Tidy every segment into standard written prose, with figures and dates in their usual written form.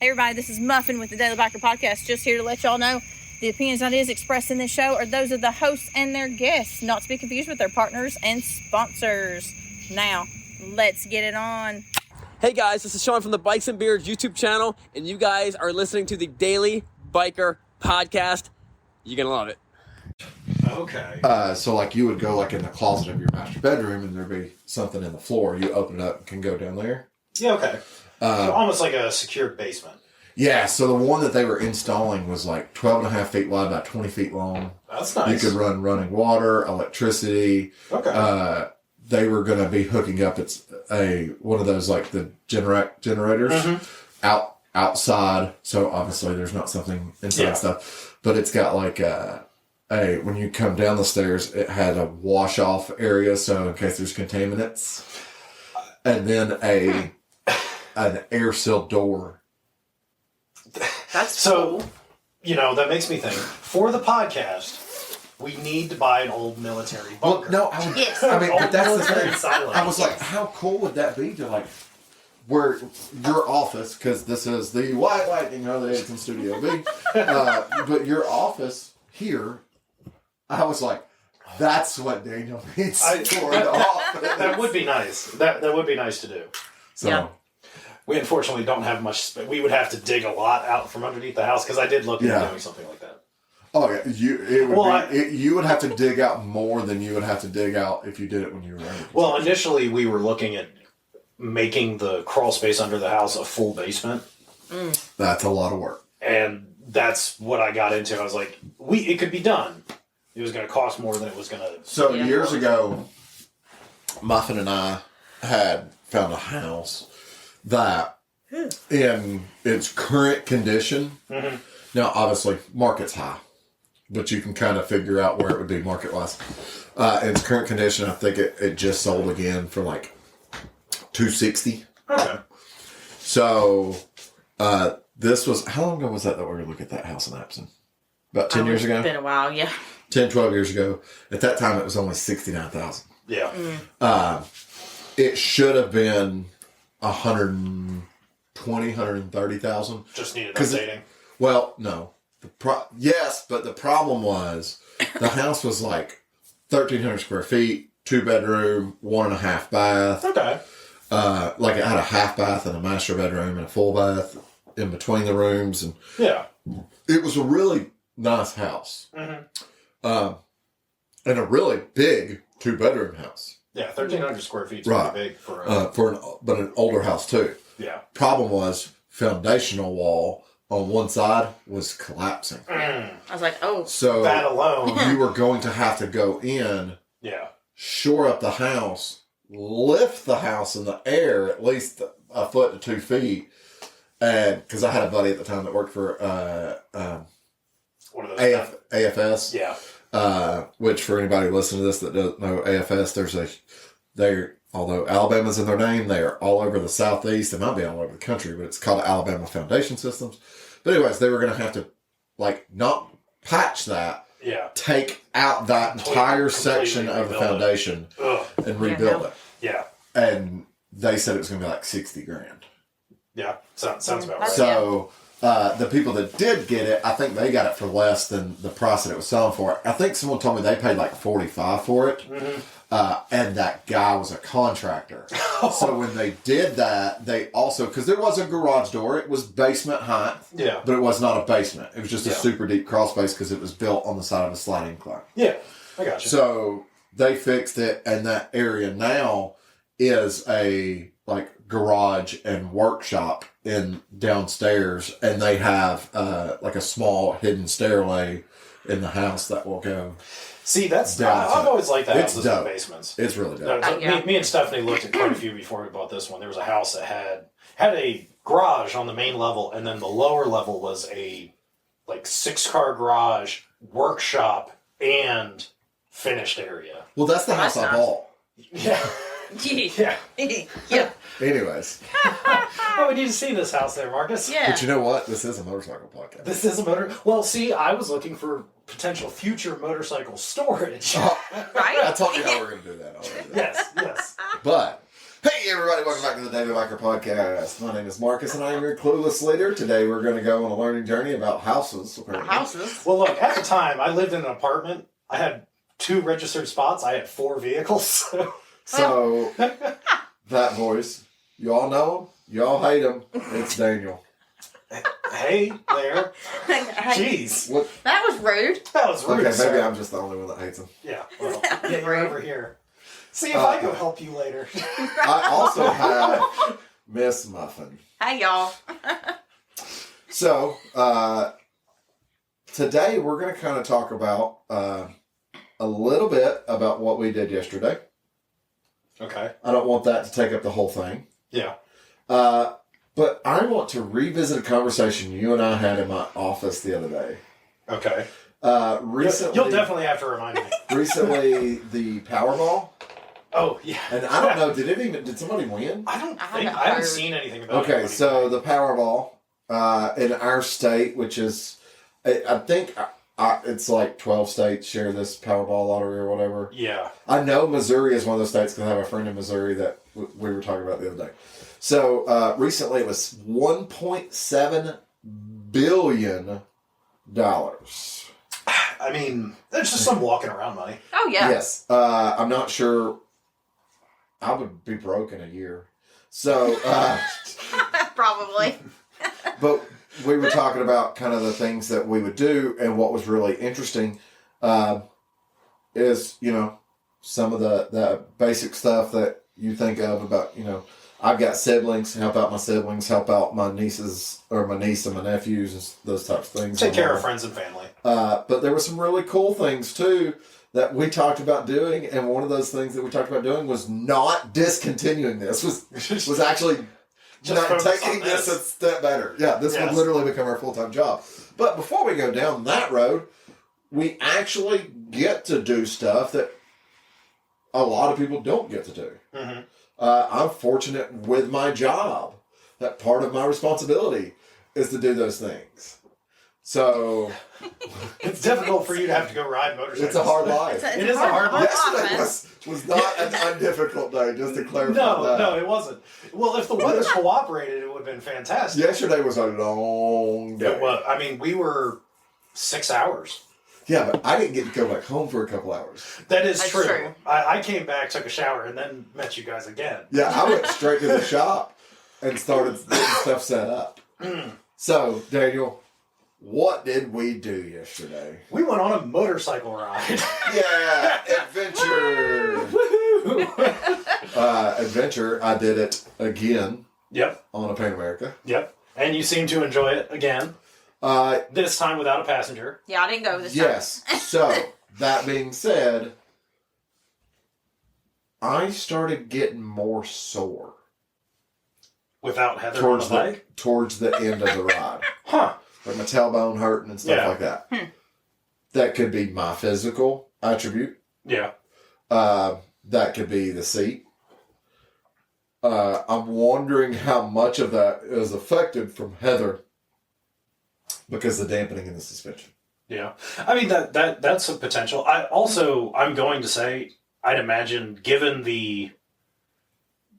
Hey everybody, this is Muffin with the Daily Biker Podcast. Just here to let y'all know the opinions and ideas expressed in this show are those of the hosts and their guests, not to be confused with their partners and sponsors. Now, let's get it on. Hey guys, this is Sean from the Bikes and Beards YouTube channel, and you guys are listening to the Daily Biker Podcast. You're gonna love it. Okay. So like you would go like in the closet of your master bedroom and there'd be something in the floor. You open it up and can go down there. Yeah, okay. So almost like a secured basement. Yeah, so the one that they were installing was like 12 and a half feet wide, about 20 feet long. That's nice. You could run running water, electricity. Okay. They were going to be hooking up. It's one of those like the generators outside. So obviously there's not something inside stuff, but it's got like when you come down the stairs, it had a wash off area. So in case there's contaminants, and then an air sealed door. That's so cool. You know, that makes me think, for the podcast, we need to buy an old military bunker. Well, no, I mean, but that's the thing. Silo. I was like, how cool would that be to like, where your office, because this is the White Lightning of the Edison Studio B, but your office here, I was like, that's what Daniel needs for the office. That would be nice. That would be nice to do. So. Yeah. We unfortunately don't have much space. We would have to dig a lot out from underneath the house, because I did look into doing something like that. Oh yeah, you would have to dig out more than you would have to dig out if you did it when you were running. Well, initially we were looking at making the crawl space under the house a full basement. That's a lot of work. And that's what I got into. I was like, it could be done. It was going to cost more than it was going to. So years ago, Muffin and I had found a house that, in its current condition, now obviously market's high, but you can kind of figure out where it would be market wise. In its current condition, I think it just sold again for like $260. Okay. So this was, how long ago was that we were looking at that house in Appleton? About 10 years ago? It's been a while, yeah. 10, 12 years ago. At that time, it was only $69,000. Yeah. It should have been 130,000. Just needed updating. Well, no. Yes, but the problem was the house was like 1,300 square feet, 2-bedroom, 1.5 bath. Okay. Like it had a half bath and a master bedroom and a full bath in between the rooms, and it was a really nice house. And a really big 2-bedroom house. Yeah, 1,300 square feet is pretty big for an older house too. Yeah. Problem was, foundational wall on one side was collapsing. I was like, oh. So that alone, you were going to have to go in, shore up the house, lift the house in the air at least a foot to 2 feet, and because I had a buddy at the time that worked for what are those AFS. Yeah. Which for anybody listening to this that doesn't know AFS, although Alabama's in their name, they are all over the Southeast. They might be all over the country, but it's called Alabama Foundation Systems. But anyways, they were going to have to not patch that, take out that entire section of the foundation and rebuild it. Yeah. And they said it was going to be like $60,000. Yeah, sounds about right. So the people that did get it, I think they got it for less than the price that it was selling for. I think someone told me they paid like $45 for it, and that guy was a contractor. So when they did that, they also, because there was a garage door, it was basement height, but it was not a basement. It was just a super deep crawl space because it was built on the side of a sliding incline. Yeah, I got you. So they fixed it, and that area now is a garage and workshop in downstairs, and they have like a small hidden stairway in the house that will go. See, I've always liked that houses with basements. It's really dope. Me and Stephanie looked at quite a few before we bought this one. There was a house that had a garage on the main level, and then the lower level was a 6-car garage, workshop, and finished area. Well, that's the house I bought. Yeah. Yeah. Anyways. Oh, we need to see this house there, Marcus. Yeah. But you know what? This is a motorcycle podcast. This is a Well, see, I was looking for potential future motorcycle storage. Right? I told you how we're going to do that already. Yes. But Hey everybody, welcome back to the Daily Biker Podcast. My name is Marcus and I am your clueless leader. Today we're going to go on a learning journey about houses. Apparently. Houses? Well, look, at the time, I lived in an apartment. I had 2 registered spots. I had 4 vehicles. So, that voice, you all know him, you all hate him. It's Daniel. Hey there. Jeez. What? That was rude. That was rude, Okay, sir. maybe I'm just the only one that hates him. Yeah, well, get you over here. See if I go help you later. I also have Miss Muffin. Hey, y'all. So, today we're going to kind of talk about a little bit about what we did yesterday. Okay. I don't want that to take up the whole thing. Yeah. But I want to revisit a conversation you and I had in my office the other day. Okay. Recently, You'll definitely have to remind me. Recently, the Powerball. Oh, yeah. And I don't know, did somebody win? I haven't seen anything about it. Okay, so the Powerball in our state, which is, I think it's like 12 states share this Powerball lottery or whatever. Yeah. I know Missouri is one of those states because I have a friend in Missouri that we were talking about the other day. So recently it was $1.7 billion. I mean, there's just some walking around money. Oh, yeah. Yes. I'm not sure. I would be broke in a year. So, Probably. but we were talking about kind of the things that we would do, and what was really interesting is, some of the basic stuff that you think of about, I've got siblings, help out my siblings, help out my nieces, or my niece and my nephews, and those types of things. Take care of friends and family. But there were some really cool things, too, that we talked about doing, and one of those things that we talked about doing was not discontinuing this, was actually Just not focus taking on this a step better. Yeah, this Yes. would literally become our full-time job. But before we go down that road, we actually get to do stuff that a lot of people don't get to do. Mm-hmm. I'm fortunate with my job that part of my responsibility is to do those things. So It's difficult for you to have to go ride motorcycles. it's a hard life. It is a hard life. Yesterday was not an undifficult day, just to clarify that. No, it wasn't. Well, if the weather cooperated, it would have been fantastic. Yesterday was a long day. It was. I mean, we were 6 hours. Yeah, but I didn't get to go back home for a couple hours. That's true. true. I came back, took a shower, and then met you guys again. Yeah, I went straight to the shop and started getting stuff set up. So, Daniel, what did we do yesterday? We went on a motorcycle ride. Yeah, adventure. Adventure. I did it again. Yep. On a Pan America. Yep. And you seem to enjoy it again. This time without a passenger. Yeah, I didn't go this time. Yes. So, that being said, I started getting more sore Without Heather on the bike? towards the end of the ride. Huh. Like my tailbone hurting and stuff like that. That could be my physical attribute. Yeah. That could be the seat. I'm wondering how much of that is affected from Heather because of the dampening in the suspension. Yeah. I mean, that's a potential. I'm going to say, I'd imagine, given the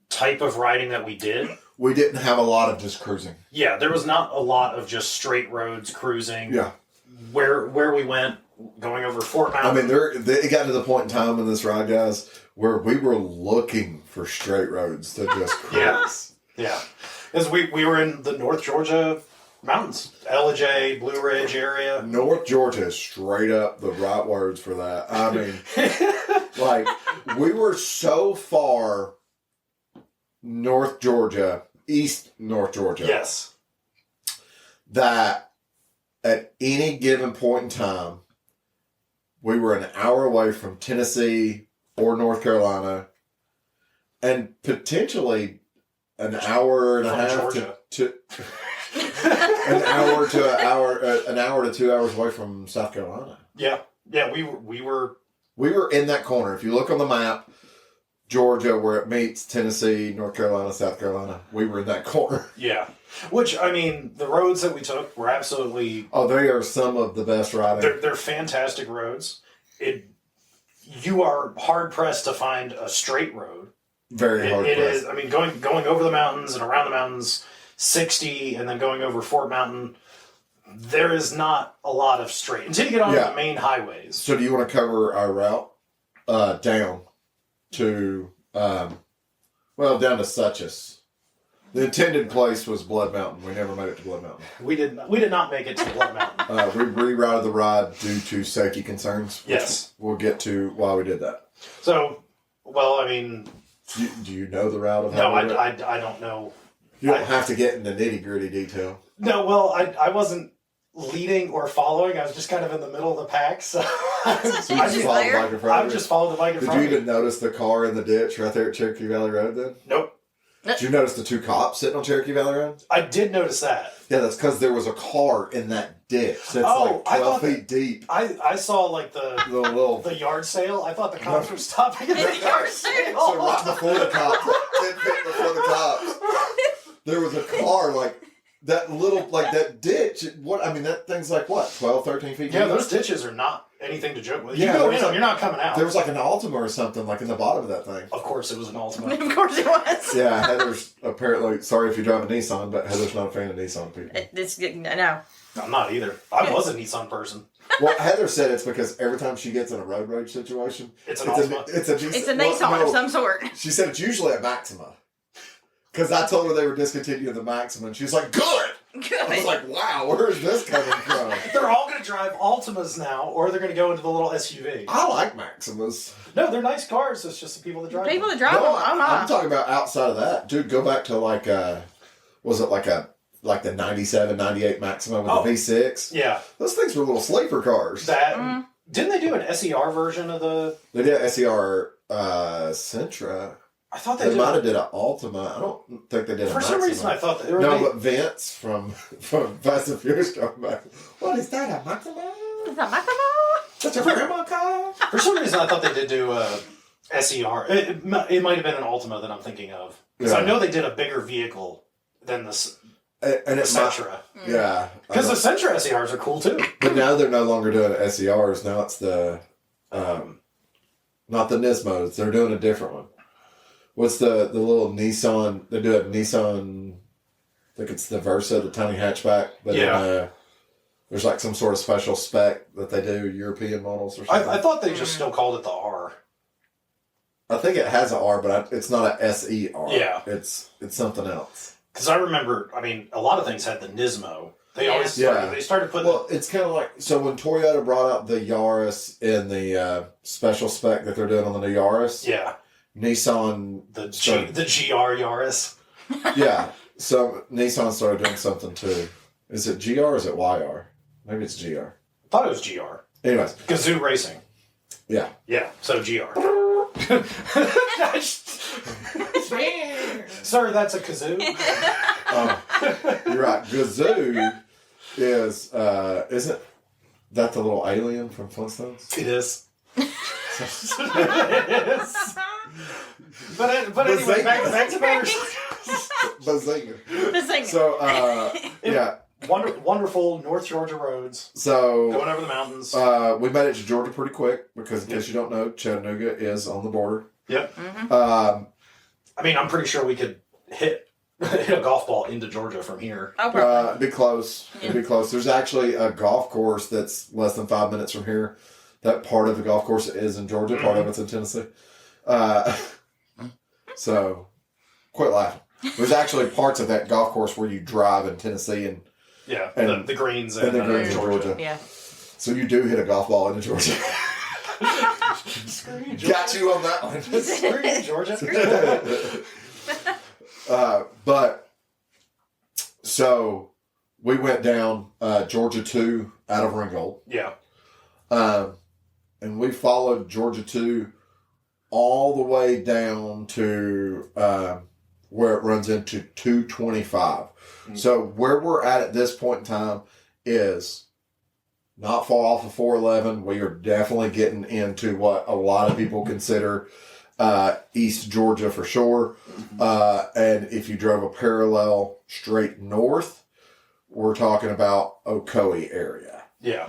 type of riding that we did, we didn't have a lot of just cruising. Yeah, there was not a lot of just straight roads cruising. Yeah. Where we went, going over Fort I Mountain. mean, it got to the point in time in this ride, guys, where we were looking for straight roads to just cruise. Yeah. Because we were in the North Georgia mountains, LJ, Blue Ridge area. North Georgia is straight up the right words for that. I mean, we were so far North Georgia, East North Georgia. Yes. That at any given point in time, we were an hour away from Tennessee or North Carolina, and potentially an hour and a half to an hour to 2 hours away from South Carolina. Yeah. We were in that corner. If you look on the map, Georgia, where it meets Tennessee, North Carolina, South Carolina, we were in that corner. Yeah. Which, I mean, the roads that we took were absolutely... Oh, they are some of the best riding. They're fantastic roads. You are hard-pressed to find a straight road. very hard. It is. I mean, going over the mountains and around the mountains, 60, and then going over Fort Mountain. There is not a lot of straight until you get on the main highways. So, do you want to cover our route down to down to Suchess? The intended place was Blood Mountain. We never made it to Blood Mountain. We did not make it to Blood Mountain. We rerouted the ride due to safety concerns. Yes, we'll get to why we did that. So, well, I mean, do you know the route of? No, I don't know. You don't have to get into nitty gritty detail. No, well, I wasn't leading or following. I was just kind of in the middle of the pack, so I just followed the bike in front of you. I just followed the bike in front of you. Did you even notice the car in the ditch right there at Cherokee Valley Road then? Nope. Did you notice the two cops sitting on Cherokee Valley Road? I did notice that. Yeah, that's because there was a car in that ditch that's like 12 feet deep. I saw like the yard sale. I thought the cops were stopping at the yard sale. So right before the cops, 10 feet before the cops, there was a car like that little, like that ditch. That thing's like what, 12, 13 feet deep? Yeah, those ditches are not anything to joke with. Yeah, you go in them, you're not coming out. There was like an Altima or something like in the bottom of that thing. Of course it was an Altima. Of course it was. Yeah, Heather's apparently, sorry if you drive a Nissan, but Heather's not a fan of Nissan people. No. I'm not either. I was a Nissan person. Well, Heather said it's because every time she gets in a road rage situation, it's an Altima. It's a Nissan of some sort. She said it's usually a Maxima. Because I told her they were discontinuing the Maxima, and she was like, good! I was like, wow, where is this coming from? They're all going to drive Altimas now, or they're going to go into the little SUV. I like Maximas. No, they're nice cars. It's just the people that drive them. People that drive them, I'm talking about outside of that. Dude, go back to was it like the 97, 98 Maxima with the V6? Yeah. Those things were little sleeper cars. Didn't they do an SER version of the... They did an SER Sentra. I thought they might have did an Altima. I don't think they did a Maxima. For some reason, I thought they were... but Vince from Fast and Furious talking about, what is that, a Maxima? Is that Maxima? That's your grandma car? For some reason, I thought they did do a SER. It might have been an Altima that I'm thinking of. Because I know they did a bigger vehicle than the Sentra. Yeah. Because the Sentra SERs are cool, too. But now they're no longer doing SERs. Now it's the... not the Nismos. They're doing a different one. What's the little Nissan? They do a Nissan. I think it's the Versa, the tiny hatchback. But there's like some sort of special spec that they do, European models or something. I thought they just still called it the R. I think it has an R, but it's not a SER. Yeah. It's something else. Because I remember, a lot of things had the Nismo. They always started putting... Well, it's kind of like... So when Toyota brought out the Yaris in the special spec that they're doing on the new Yaris... Yeah. Nissan... The GR Yaris. Yeah. So Nissan started doing something too. Is it GR or is it YR? Maybe it's GR. I thought it was GR. Anyways. Gazoo Racing. Yeah. Yeah, so GR. Sir, that's a kazoo. You're right. Gazoo is, isn't that the little alien from Flintstones? It is. It is. But anyway, back to matters. Bazinga. So, yeah. Wonderful North Georgia roads. So going over the mountains. We made it to Georgia pretty quick because, in case you don't know, Chattanooga is on the border. Yep. Mm-hmm. I'm pretty sure we could hit a golf ball into Georgia from here. Oh, probably. It'd be close. Yeah. It'd be close. There's actually a golf course that's less than 5 minutes from here. That part of the golf course is in Georgia. Part of it's in Tennessee. So, quit laughing. There's actually parts of that golf course where you drive in Tennessee and the greens and the greens in Georgia. Yeah. So you do hit a golf ball into Georgia. Got you on that one. Screw you, Georgia. But so we went down Georgia 2 out of Ringgold. Yeah. And we followed Georgia 2 all the way down to where it runs into 225. Mm-hmm. So where we're at this point in time is not far off of 411. We are definitely getting into what a lot of people consider East Georgia for sure. And if you drove a parallel straight north, we're talking about Ocoee area. Yeah.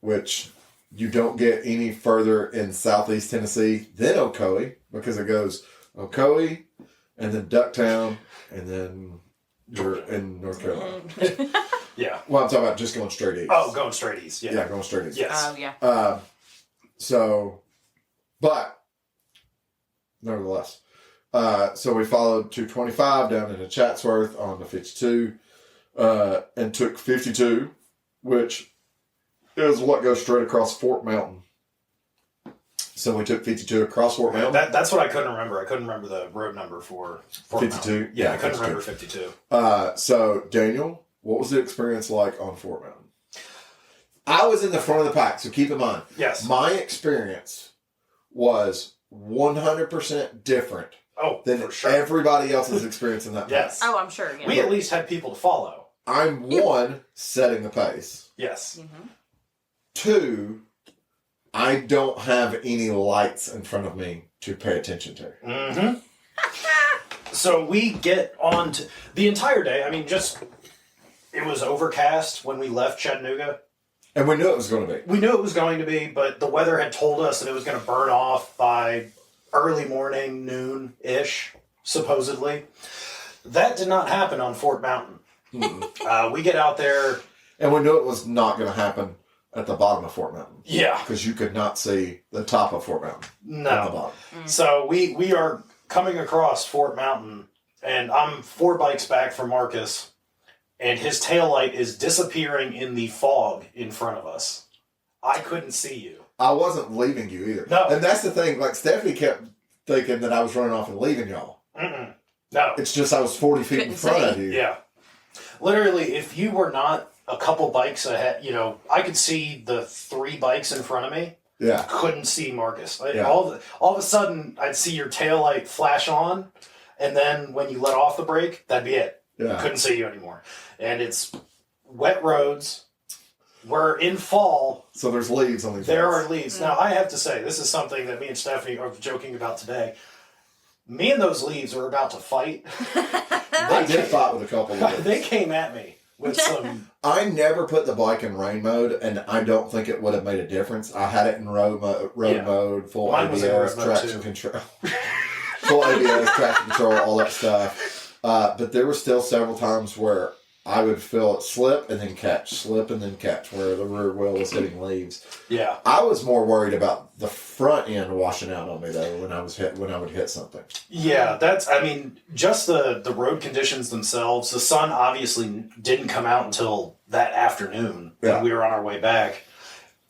Which you don't get any further in southeast Tennessee than Ocoee because it goes Ocoee, and then Ducktown, and then you're in North Carolina. Yeah. Well, I'm talking about just going straight east. Oh, going straight east. Yeah. Yeah, going straight east. Yes. Oh, yeah. But nevertheless, so we followed 225 down into Chatsworth on the 52, and took 52, which is what goes straight across Fort Mountain. So we took 52 across Fort Mountain. That's what I couldn't remember. I couldn't remember the road number for Fort 52? Mountain. Yeah, I couldn't 52. remember 52. So Daniel, what was the experience like on Fort Mountain? I was in the front of the pack, so keep in mind. Yes. My experience was 100% different than for sure. everybody else's experience in that pack. Yes. Oh, I'm sure. Yeah. We at least had people to follow. I'm setting the pace. Yes. Mm-hmm. 2, I don't have any lights in front of me to pay attention to. Mm-hmm. So we get on to the entire day. I mean, it was overcast when we left Chattanooga. And we knew it was going to be. We knew it was going to be, but the weather had told us that it was going to burn off by early morning, noon-ish, supposedly. That did not happen on Fort Mountain. We get out there. And we knew it was not going to happen at the bottom of Fort Mountain. Yeah. Because you could not see the top of Fort Mountain. No. At the bottom. So we are coming across Fort Mountain, and I'm 4 bikes back from Marcus, and his taillight is disappearing in the fog in front of us. I couldn't see you. I wasn't leaving you either. No. And that's the thing. Like, Stephanie kept thinking that I was running off and leaving y'all. Mm-mm. No. It's just I was 40 feet in front of you. Yeah. Literally, if you were not a couple bikes ahead, I could see the 3 bikes in front of me. Yeah. Couldn't see Marcus. Yeah. All of a sudden, I'd see your taillight flash on, and then when you let off the brake, that'd be it. Yeah. Couldn't see you anymore. And it's wet roads. We're in fall. So there's leaves on these There roads. are leaves. Now, I have to say, this is something that me and Stephanie are joking about today. Me and those leaves were about to fight. I did fight with a couple of leaves. They came at me with some... I never put the bike in rain mode, and I don't think it would have made a difference. I had it in road mode, full Mine was in ABS, road mode, traction too. control. Full ABS, traction control, all that stuff. But there were still several times where I would feel it slip and then catch, where the rear wheel was hitting leaves. Yeah. I was more worried about the front end washing out on me though when I would hit something. Yeah, just the road conditions themselves. The sun obviously didn't come out until that afternoon when we were on our way back.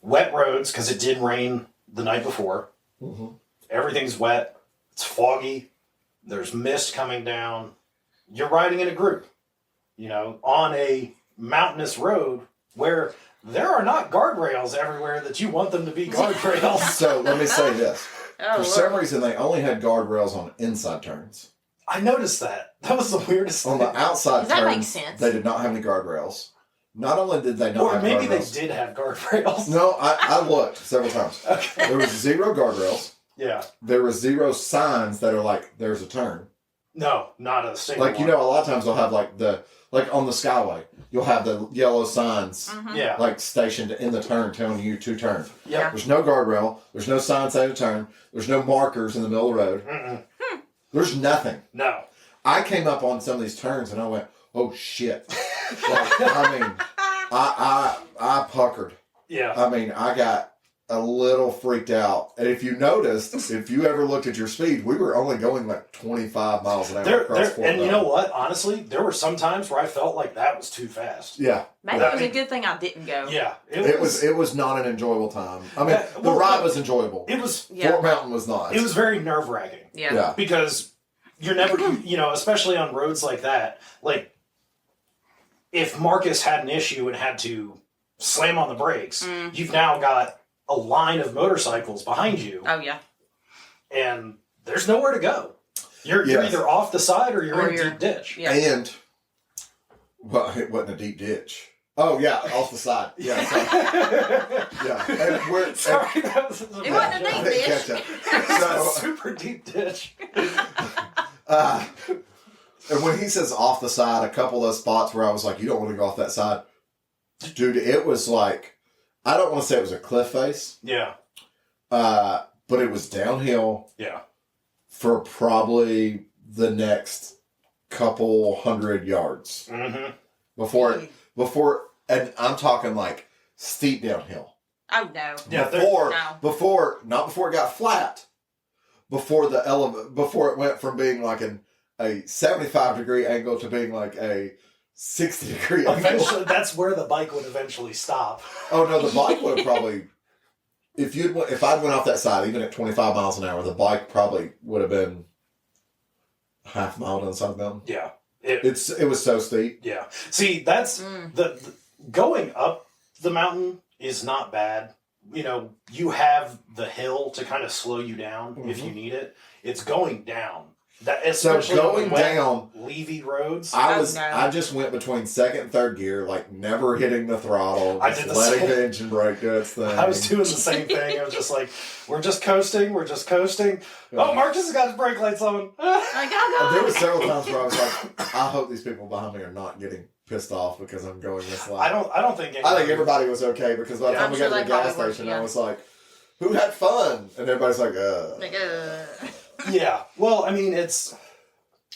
Wet roads, because it did rain the night before. Mm-hmm. Everything's wet. It's foggy. There's mist coming down. You're riding in a group, on a mountainous road where there are not guardrails everywhere that you want them to be guardrails. So let me say this. Oh, For some reason, they only had guardrails on inside turns. I noticed that. That was the weirdest On thing. the outside Does that turns, make sense? they did not have any guardrails. Not only did they not Or have maybe guardrails. they did have guardrails. No, I looked several times. Okay. There was 0 guardrails. Yeah. There were 0 signs that are like, there's a turn. No, not a single Like, one. a lot of times they'll have like on the Skyway, you'll have the yellow signs Yeah. like stationed in the turn telling you to turn. Yeah. There's no guardrail. There's no sign saying to turn. There's no markers in the middle of the road. Mm-mm. There's nothing. No. I came up on some of these turns and I went, oh shit. I puckered. Yeah. I got a little freaked out. And if you noticed, if you ever looked at your speed, we were only going like 25 miles an hour across Fort And you Mountain. know what? Honestly, there were some times where I felt like that was too fast. Yeah. Maybe it was a good thing I didn't go. Yeah. It was not an enjoyable time. The Well, ride was enjoyable. It was. Yeah. Fort Mountain was not. It was very nerve-wracking. Yeah. Yeah. Because you're never, especially on roads like that, like, if Marcus had an issue and had to slam on the brakes, you've now got a line of motorcycles behind you, Oh, yeah. and there's nowhere to go. You're Yes. either off the side or you're in a you're- deep ditch. Yeah. And, well, it wasn't a deep ditch. Oh, yeah, off the side. Yeah, sorry. Yeah. And we're, Sorry, that was It wasn't a I deep didn't catch ditch. that. a So, super deep ditch. and when he says off the side, a couple of those spots where I was like, you don't want to go off that side. Dude, it was like, I don't want to say it was a cliff face, Yeah. but it was downhill. Yeah. for probably the next couple 100 yards. Mm-hmm. Before, and I'm talking like steep downhill. Oh, no. Yeah, Before, not before it got flat. Before before it went from being like a 75-degree angle to being like a 60-degree angle. Eventually, that's where the bike would eventually stop. Oh no, the bike would have probably, if I'd went off that side, even at 25 miles an hour, the bike probably would have been half a mile down the side of the mountain. Yeah. It was so steep. Yeah. See, that's the going up the mountain is not bad. You know, you have the hill to kind of slow you down if you need it. It's going down. That especially going down Levy roads. I just went between second and third gear, like never hitting the throttle, just letting the engine brake do its thing. I was doing the same thing. I was just like, we're just coasting. Oh, Marcus has got his brake lights on. There were several times where I was like, I hope these people behind me are not getting pissed off because I'm going this loud. I think everybody was okay because by the time we got to the gas station, I was like, who had fun? And everybody's like, Yeah. Well, I mean,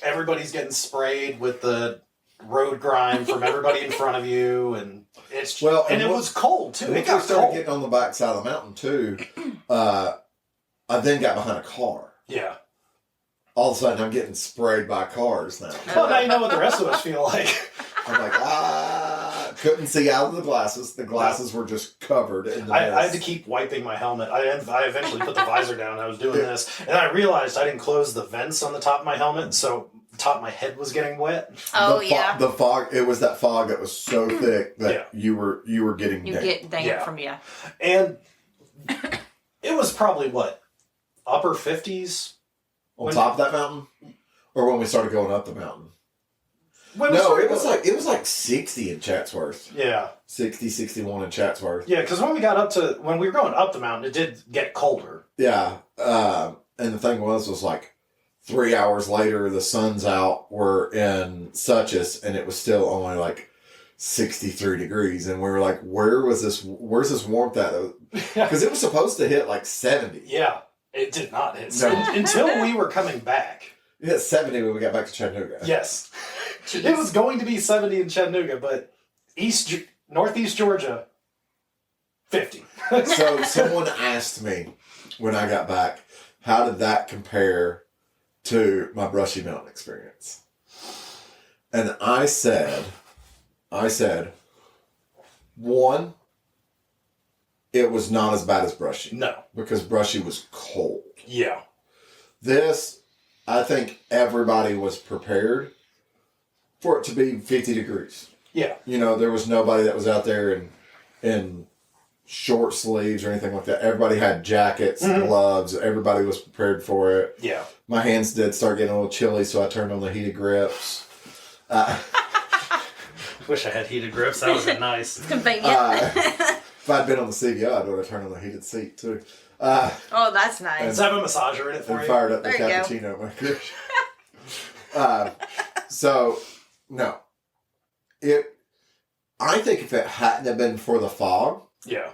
everybody's getting sprayed with the road grime from everybody in front of you, and it was cold too. Once we started getting on the back side of the mountain too, I then got behind a car. Yeah. All of a sudden, I'm getting sprayed by cars now. Well, now you know what the rest of us feel like. I'm like, couldn't see out of the glasses. The glasses were just covered in the mist. I had to keep wiping my helmet. I eventually put the visor down. I was doing this, and I realized I didn't close the vents on the top of my helmet, so the top of my head was getting wet. Oh, the fog. It was that fog that was so thick that you were getting you get damp from and it was probably upper 50s on top of that mountain, or when we started going up the mountain. It was like 60 in Chatsworth. Yeah. 60, 61 in Chatsworth. Yeah, because when we were going up the mountain, it did get colder. Yeah. And the thing was like 3 hours later, the sun's out, we're in Suchess, and it was still only like 63 degrees. And we were like, where's this warmth at? Because it was supposed to hit like 70. Yeah. It did not hit until we were coming back. It hit 70 when we got back to Chattanooga. Yes. Jeez. It was going to be 70 in Chattanooga, but northeast Georgia, 50. So someone asked me when I got back, how did that compare to my Brushy Mountain experience? And I said, one, it was not as bad as Brushy. No. Because Brushy was cold. Yeah. This, I think everybody was prepared for it to be 50 degrees. Yeah. You know, there was nobody that was out there in short sleeves or anything like that. Everybody had jackets, gloves. Everybody was prepared for it. Yeah. My hands did start getting a little chilly, so I turned on the heated grips. Wish I had heated grips. That would have been nice. It's convenient. If I'd been on the CBO, I would have turned on the heated seat, too. Oh, that's nice. Does that have a massager in it for you? And fired up the cappuccino maker. So, no. I think if it hadn't have been for the fog, yeah,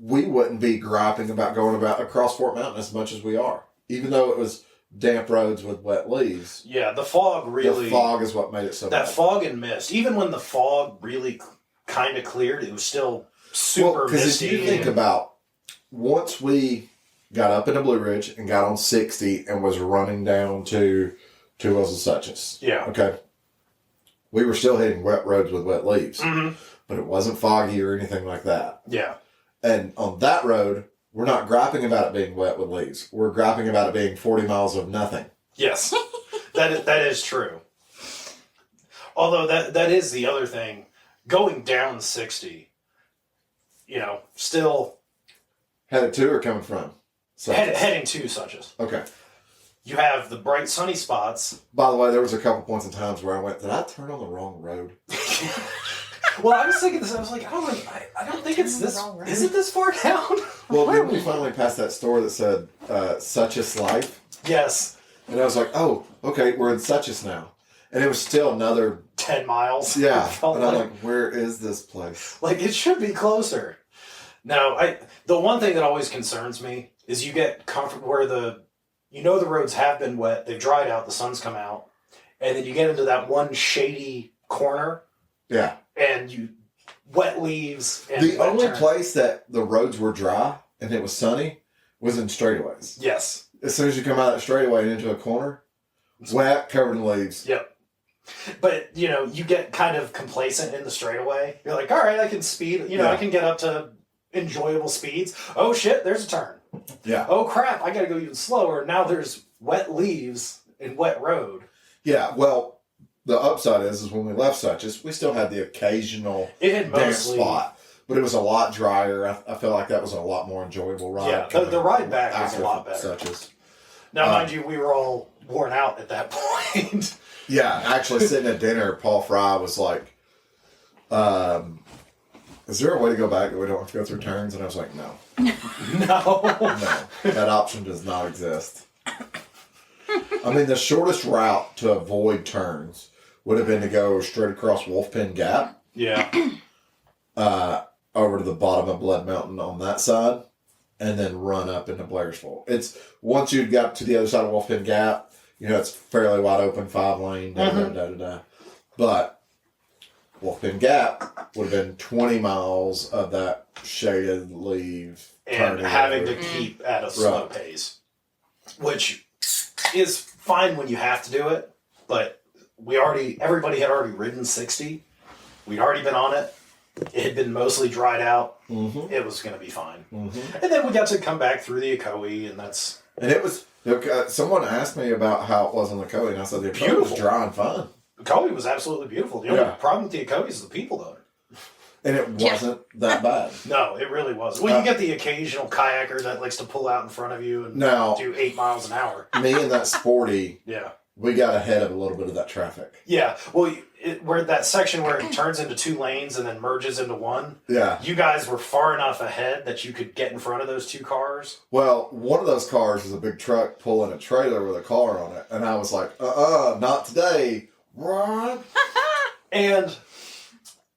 we wouldn't be griping about going across Fort Mountain as much as we are. Even though it was damp roads with wet leaves. Yeah, the fog is what made it so bad. That fog and mist. Even when the fog really kind of cleared, it was still super misty. Because if you think about, once we got up into Blue Ridge and got on 60 and was running down to Two Wells and Suchess. Yeah. Okay. We were still hitting wet roads with wet leaves. Mm-hmm. But it wasn't foggy or anything like that. Yeah. And on that road, we're not griping about it being wet with leaves. We're griping about it being 40 miles of nothing. Yes. that is true. Although that is the other thing. Going down 60, still... Headed to or coming from? Heading to Suchess. Okay. You have the bright sunny spots. By the way, there was a couple points in times where I went, did I turn on the wrong road? Well, I was thinking this. I was like, I don't think it's this. Is it this far down? Well, then we finally passed that store that said Suchess Life. Yes. And I was like, oh, okay, we're in Suchess now. And it was still another 10 miles. Yeah. And I'm like, where is this place? Like, it should be closer. Now, the one thing that always concerns me is you get comfortable where you know the roads have been wet, they've dried out, the sun's come out, and then you get into that one shady corner, Yeah. and you wet leaves. And The wet only turns. place that the roads were dry and it was sunny was in straightaways. Yes. As soon as you come out of that straightaway and into a corner, wet, covered in leaves. Yep. But, you know, you get kind of complacent in the straightaway. You're like, all right, I can speed. You know, Yeah. I can get up to enjoyable speeds. Oh, shit, there's a turn. Yeah. Oh, crap, I got to go even slower. Now there's wet leaves and wet road. Yeah, well, the upside is when we left Suches, we still had the occasional It had damp mostly... spot. But it was a lot drier. I feel like that was a lot more enjoyable ride. Yeah, the ride back was a after lot better. Suches. Now, mind you, we were all worn out at that point. Yeah, actually sitting at dinner, Paul Fry was like, is there a way to go back that we don't have to go through turns? And I was like, no. No. No, that option does not exist. I mean, the shortest route to avoid turns would have been to go straight across Wolfpen Gap, Yeah. over to the bottom of Blood Mountain on that side, and then run up into Blairsville. It's once you got to the other side of Wolfpen Gap, you know, it's fairly wide open, 5-lane, But Wolfpen Gap would have been 20 miles of that shaded leave. And having to keep at a slow pace, which is fine when you have to do it, but everybody had already ridden 60. We'd already been on it. It had been mostly dried out. Mm-hmm. It was going to be fine. Mm-hmm. And then we got to come back through the Ocoee, and that's... And it was, someone asked me about how it was on the Ocoee, and I said the Ocoee was Beautiful. dry and fun. Ocoee was absolutely beautiful. The only Yeah. problem with the Ocoee is the people, though. And it wasn't that bad. No, it really was. Well, you get the occasional kayaker that likes to pull out in front of you and Now- do 8 miles an hour. Me and that Sporty, Yeah. we got ahead of a little bit of that traffic. Yeah. Well, where that section where it turns into 2 lanes and then merges into one, Yeah. you guys were far enough ahead that you could get in front of those 2 cars. Well, one of those cars was a big truck pulling a trailer with a car on it. And I was like, not today. What? And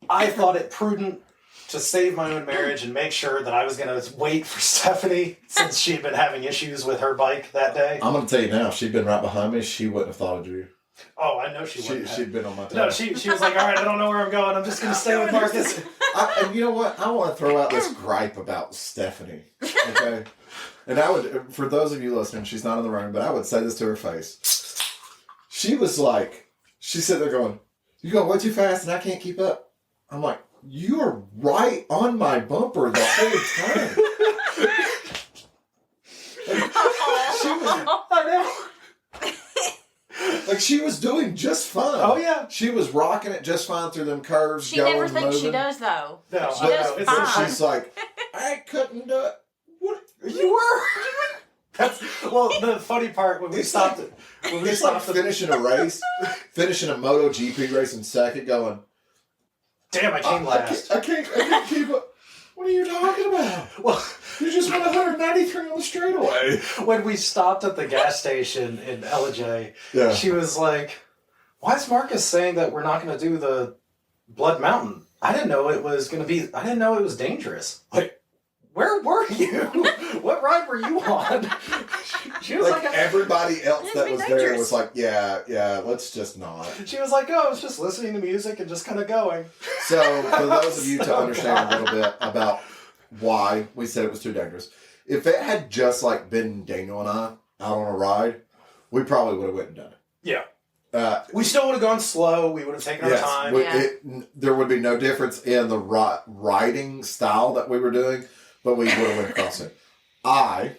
I thought it prudent to save my own marriage and make sure that I was going to wait for Stephanie since she had been having issues with her bike that day. I'm going to tell you now, if she'd been right behind me, she wouldn't have thought of you. Oh, I know she wouldn't have. She'd been on my tail. No, she was like, all right, I don't know where I'm going. I'm just going to stay with Marcus. And you know what? I want to throw out this gripe about Stephanie. Okay? And I would, for those of you listening, she's not in the room, but I would say this to her face. She was like, she's sitting there going, you go way too fast and I can't keep up. I'm like, you are right on my bumper the whole time. She was doing just fine. Oh, yeah. She was rocking it just fine through them curves. She going, never thinks she moving. does, though. No, She does it's fine. She's like, I couldn't do it. What? You were. Well, the funny part when we It's stopped like- it, when we It's like stopped finishing a race, finishing a MotoGP race in second, going, damn, I came last. I can't keep up. What are you talking about? Well, You just went 193 on the straightaway. when we stopped at the gas station in LJ, Yeah. she was like, why is Marcus saying that we're not going to do the Blood Mountain? I didn't know it was dangerous. Like, where were you? What ride were you on? She was Like everybody else It's that been was there dangerous. was like, yeah, let's just not. she was like, oh, I was just listening to music and just kind of going. So, for those of you to So understand a little bit about why we said it was too dangerous, if it had just like been Daniel and I out on a ride, we probably would have went and done it. Yeah. We still would have gone slow. We would have taken our time. Yeah. There would be no difference in the riding style that we were doing, but we would have went across it. I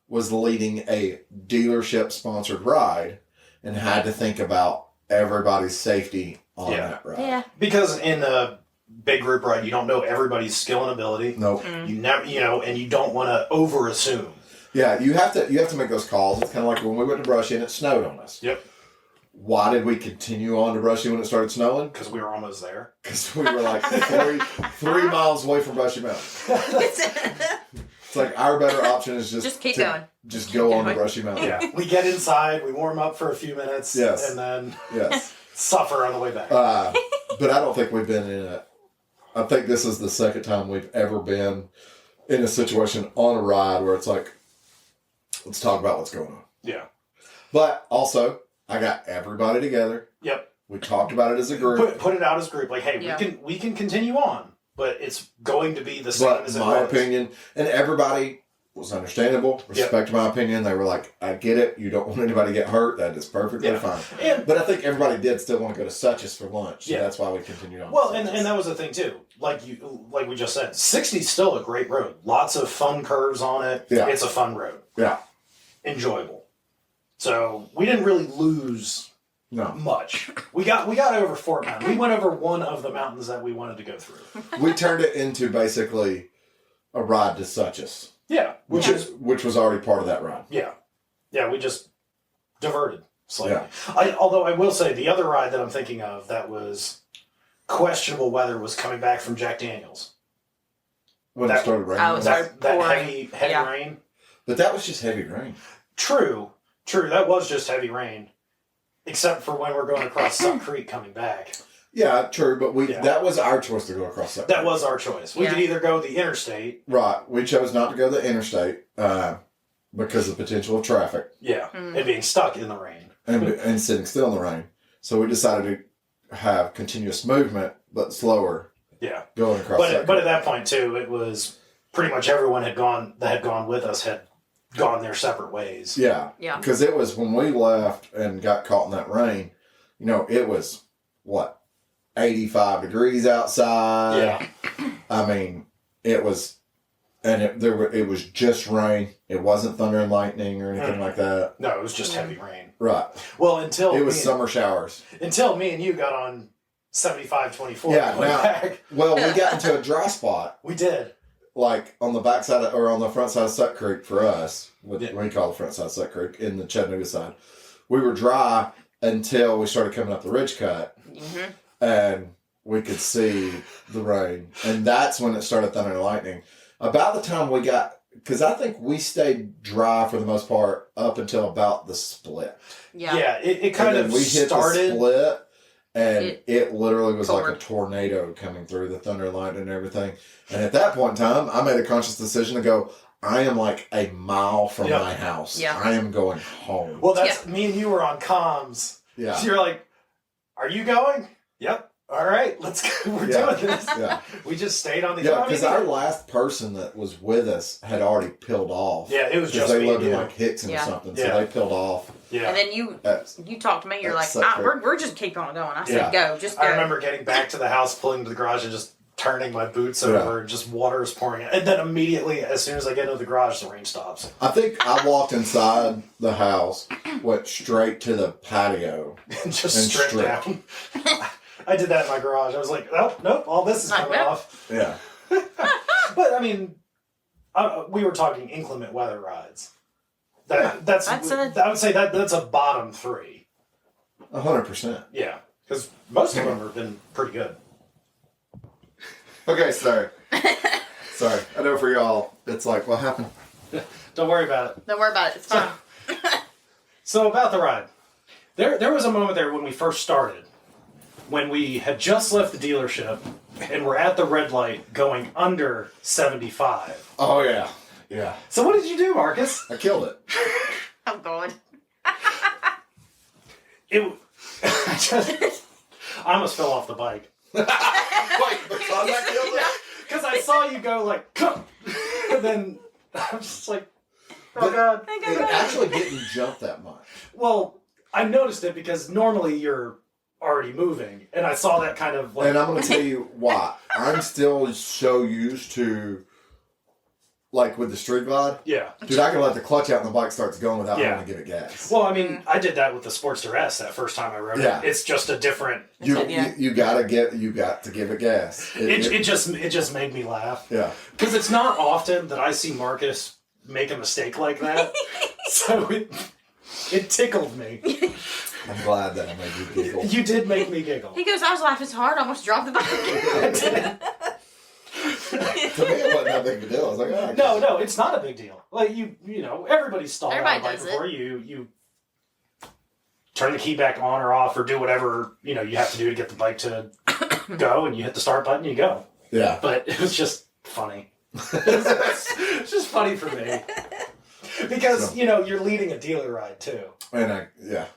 was leading a dealership-sponsored ride and had to think about everybody's safety on Yeah. that ride. Yeah. Because in a big group ride, you don't know everybody's skill and ability. Nope. You never, and you don't want to over assume. Yeah, you have to make those calls. It's kind of like when we went to Brushy and it snowed on us. Yep. Why did we continue on to Brushy when it started snowing? Because we were almost there. Because we were like three miles away from Brushy Mountain. It's like our better option is just Keep going. Just go on to Brushy Mountain. Yeah. We get inside, we warm up for a few minutes, Yes. and then Yes. suffer on the way back. But I don't think we've been in it. I think this is the second time we've ever been in a situation on a ride where it's like, let's talk about what's going on. Yeah. But also, I got everybody together. Yep. We talked about it as a group. Put it out as a group. Like, hey, we can continue on, but it's going to be the same as it was. My opinion, and everybody was understandable, respect my opinion. They were like, I get it. You don't want anybody to get hurt. That is perfectly fine. But I think everybody did still want to go to Suchess for lunch. So that's why we continued on. Well, and that was the thing, too. Like we just said, 60's still a great road. Lots of fun curves on it. Yeah. It's a fun road. Yeah. Enjoyable. So we didn't really lose much. We got over Fort Mountain. We went over one of the mountains that we wanted to go through. We turned it into basically a ride to Suchess. Yeah. Which was already part of that ride. Yeah. Yeah, we just diverted slightly. Yeah. Although I will say, the other ride that I'm thinking of that was questionable weather was coming back from Jack Daniels. When it started raining. Oh, that heavy rain. But that was just heavy rain. True. That was just heavy rain. Except for when we're going across Suck Creek coming back. Yeah, true, but that was our choice to go across that. That was our choice. We could either go the interstate. Right. We chose not to go the interstate because of potential of traffic. Yeah, and being stuck in the rain. And sitting still in the rain. So we decided to have continuous movement, but slower. Yeah. Going across But at that point, too, it was pretty much everyone that had gone with us had gone their separate ways. Yeah. Yeah. Because it was when we left and got caught in that rain, it was, 85 degrees outside. Yeah. I mean, it was, and it was just rain. It wasn't thunder and lightning or anything like that. No, it was just heavy rain. Right. Well, until it was summer showers. Until me and you got on 75-24. Yeah. Well, we got into a dry spot. We did. Like on the backside or on the front side of Suck Creek for us, what we call the front side of Suck Creek in the Chattanooga side, we were dry until we started coming up the ridge cut. Mm-hmm. And we could see the rain. And that's when it started thundering and lightning. About the time we got... Because I think we stayed dry for the most part up until about the split. Yeah. Yeah, it kind of we hit started... the split, and it literally was like a tornado coming through, the thunder and lightning and everything. And at that point in time, I made a conscious decision to go, I am like a mile from my house. Yeah. I am going home. Well, that's... Me and you were on comms. Yeah. So you're like, are you going? Yep. All right, let's go. We're doing this. Yeah. We just stayed on the... Yeah, because our last person that was with us had already peeled off. Yeah, it was just they lived in like Hickson or something, so they peeled off. Yeah. And then you talked to me, you're like, we're just keep on going. I said, go, just go. I remember getting back to the house, pulling to the garage, and just turning my boots over, and just water is pouring out. And then immediately, as soon as I get into the garage, the rain stops. I think I walked inside the house, went straight to the patio. and stripped down. I did that in my garage. I was like, nope, all this is coming off. Yeah. But, I mean, we were talking inclement weather rides. I would say that's a bottom 3. 100%. Yeah, because most of them have been pretty good. Okay, sorry. I know for y'all, it's like, what happened? Don't worry about it. Don't worry about it. It's fine. So about the ride. There was a moment there when we first started, when we had just left the dealership and we're at the red light going under 75. Oh, yeah. Yeah. So what did you do, Marcus? I killed it. I'm going. I almost fell off the bike. Wait, because I killed it? Because I saw you go like, come! And then I'm just like, oh God. It actually didn't jump that much. Well, I noticed it because normally you're already moving, and I saw that kind of like... And I'm going to tell you why. I'm still so used to, like with the street glide. Yeah. Dude, I can let the clutch out and the bike starts going without having to give it gas. Well, I mean, I did that with the Sportster S that first time I rode it. It's just a different... You got to give it gas. It just made me laugh. Yeah. Because it's not often that I see Marcus make a mistake like that. So it tickled me. I'm glad that I made you giggle. You did make me giggle. He goes, I was laughing so hard I almost dropped the bike. To me, it wasn't that big of a deal. I was like, no, it's not a big deal. Like, you know, everybody's stalled out a bike before. You turn the key back on or off or do whatever, you have to do to get the bike to go, and you hit the start button and you go. Yeah. But it was just funny. It's just funny for me. Because, you're leading a dealer ride, too. And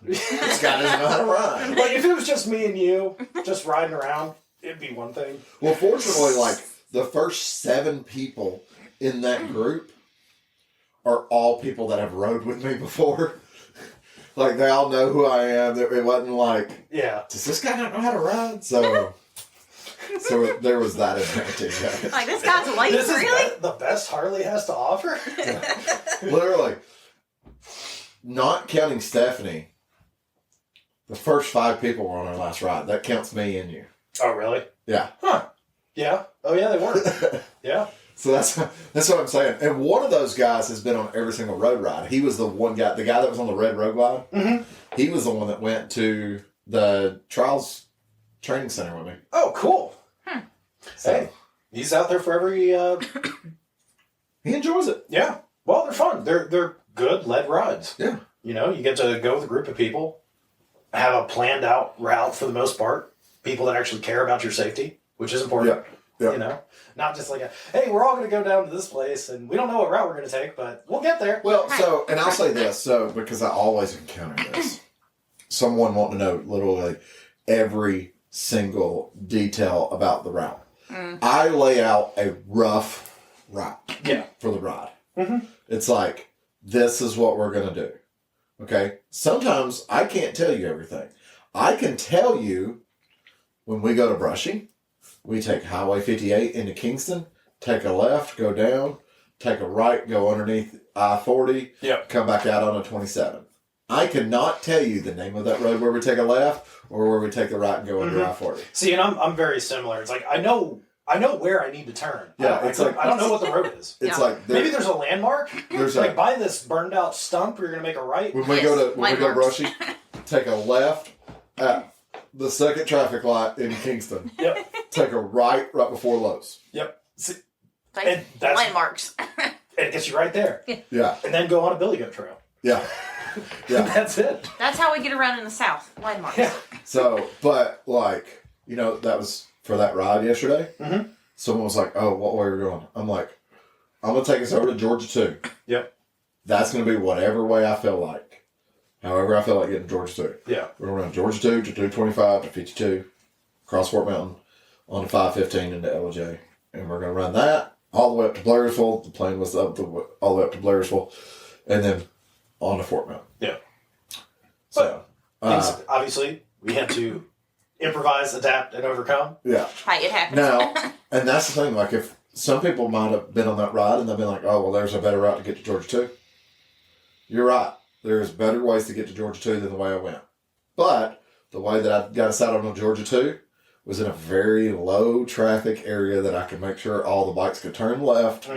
this guy doesn't know how to ride. Like, if it was just me and you, just riding around, it'd be one thing. Well, fortunately, like, the first 7 people in that group are all people that have rode with me before. Like, they all know who I am. It wasn't like, does this guy not know how to ride? So there was that advantage. Like, this guy's late, This really? is the best Harley has to offer? Literally. Not counting Stephanie, the first 5 people were on our last ride. That counts me and you. Oh, really? Yeah. Huh. Yeah. Oh, yeah, they were. Yeah. So that's what I'm saying. And one of those guys has been on every single road ride. He was the one guy, the guy that was on the red road glide. Mm-hmm. He was the one that went to the Trials Training Center with me. Oh, cool. So, hey, he's out there for every... he enjoys it. Yeah. Well, they're fun. They're good lead rides. Yeah. You get to go with a group of people, have a planned out route for the most part, people that actually care about your safety, which is important. Yeah. Not just like, hey, we're all going to go down to this place, and we don't know what route we're going to take, but we'll get there. Well, and I'll say this, because I always encounter this. Someone wanting to know literally every single detail about the route. I lay out a rough route for the ride. Mm-hmm. It's like, this is what we're going to do. Okay? Sometimes I can't tell you everything. I can tell you when we go to Brushy, we take Highway 58 into Kingston, take a left, go down, take a right, go underneath I-40, come back out on a 27. I cannot tell you the name of that road where we take a left or where we take the right and go under I-40. See, and I'm very similar. It's like, I know where I need to turn. Yeah, I don't know what the road is. It's like maybe there's a landmark. There's like by this burned out stump, you're gonna make a right. When we go to Brushy, take a left at the second traffic light in Kingston. Yep. Take a right before Lowe's. Yep. See, and that's landmarks. And it gets you right there. Yeah. And then go on a billy goat trail. Yeah. Yeah. And that's it. That's how we get around in the South. Landmarks. Yeah. So, but like, that was for that ride yesterday. Mm-hmm. Someone was like, "Oh, what way are we going?" I'm like, "I'm gonna take us over to Georgia 2. Yep. That's gonna be whatever way I feel like. However I feel like getting to Georgia 2. Yeah. We're going to run Georgia 2 to 225 to 52, across Fort Mountain, on to 515 into LJ. And we're going to run that all the way up to Blairsville. The plane was all the way up to Blairsville. And then on to Fort Mountain. Yeah. So, obviously, we had to improvise, adapt, and overcome. Yeah. Hey, it happens. Now, and that's the thing, like, if some people might have been on that ride and they've been like, oh, well, there's a better route to get to Georgia 2. You're right. There's better ways to get to Georgia 2 than the way I went. But the way that I got us out on Georgia 2 was in a very low traffic area that I could make sure all the bikes could turn left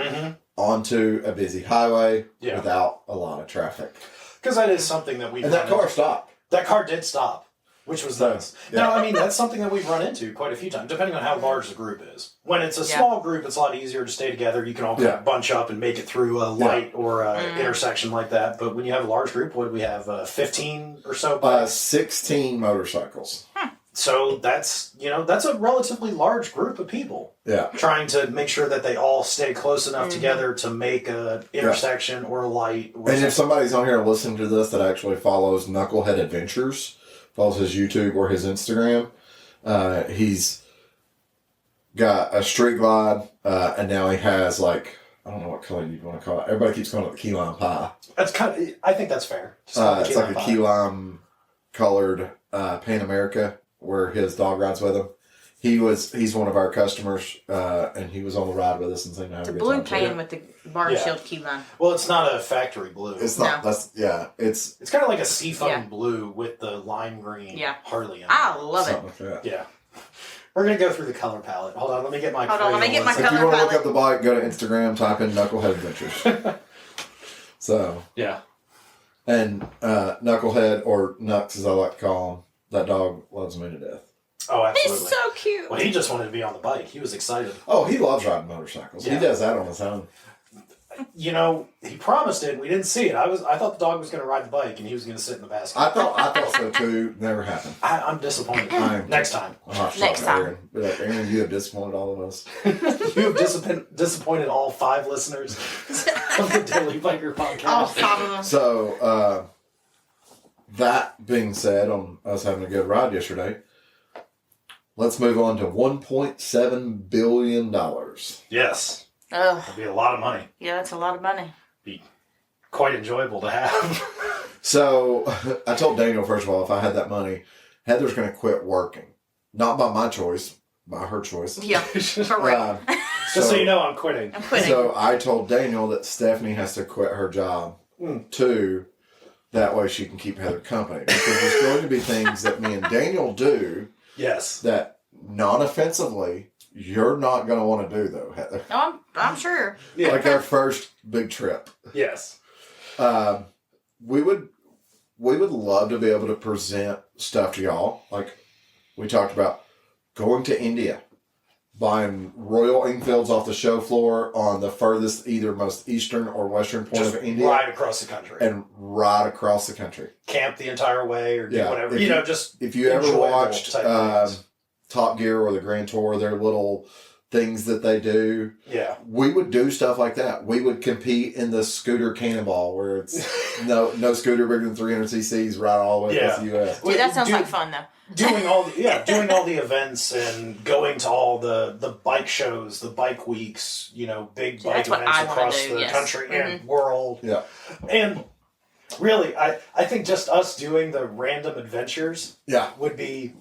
onto a busy highway without a lot of traffic. Because that is something that we... And that car stopped. That car did stop, which was nice. Yeah. Now, I mean, that's something that we've run into quite a few times, depending on how large the group is. When it's a small group, it's a lot easier to stay together. You can all kind of bunch up and make it through a light or an intersection like that. But when you have a large group, what do we have, 15 or so bikes? 16 motorcycles. So that's a relatively large group of people. Yeah. Trying to make sure that they all stay close enough together to make an intersection or a light. Or and if somebody's on here listening to this that actually follows Knucklehead Adventures, follows his YouTube or his Instagram, he's got a street glide, and now he has like, I don't know what color you'd want to call it. Everybody keeps calling it the key lime pie. That's I think that's fair. It's like a key lime colored Pan America where his dog rides with him. He's one of our customers, and he was on the ride with us and seemed to have a good time. It's a blue pan with the bar shield key line. Well, it's not a factory blue. It's not. No. It's kind of like a seafoam blue with the lime green Harley on it. I love it. Like that. Yeah. We're going to go through the color palette. Hold on, let me get my color palette. If you want to look up the bike, go to Instagram, type in Knucklehead Adventures. So. Yeah. And Knucklehead, or Nux as I like to call him, that dog loves me to death. Oh, absolutely. He's so cute. Well, he just wanted to be on the bike. He was excited. Oh, he loves riding motorcycles. Yeah. He does that on his own. he promised it and we didn't see it. I thought the dog was going to ride the bike and he was going to sit in the basket. I thought so too. Never happened. I'm disappointed. Next time. Next time. Aaron. Be like, Aaron, you have disappointed all of us. You have disappointed all 5 listeners of the Daily Biker podcast. All 5 of them. So, that being said, on us having a good ride yesterday, let's move on to $1.7 billion. Yes. Oh, That'd be a lot of money. yeah, that's a lot of money. Be quite enjoyable to have. So, I told Daniel, first of all, if I had that money, Heather's going to quit working. Not by my choice, by her choice. Yeah, for real. Just so you know, I'm quitting. I'm quitting. So, I told Daniel that Stephanie has to quit her job, too. That way she can keep Heather company. Because there's going to be things that me and Daniel do Yes. that, non-offensively, you're not going to want to do, though, Heather. No, I'm sure. Yeah. Like our first big trip. Yes. We would love to be able to present stuff to y'all. Like we talked about going to India, buying Royal Enfields off the show floor on the furthest, either most eastern or western point Just of India. ride across the country. And ride across the country. Camp the entire way or do Yeah. whatever. If you ever enjoyable watched type things. Top Gear or the Grand Tour, their little things that they do, Yeah. we would do stuff like that. We would compete in the scooter cannonball where it's no scooter bigger than 300 cc's right all the way across the U.S. Dude, that sounds like fun, though. Doing all the events and going to all the bike shows, the bike weeks, big bike That's what events I wanna across do, the yes. country and world. Yeah. And really, I think just us doing the random adventures Yeah. would be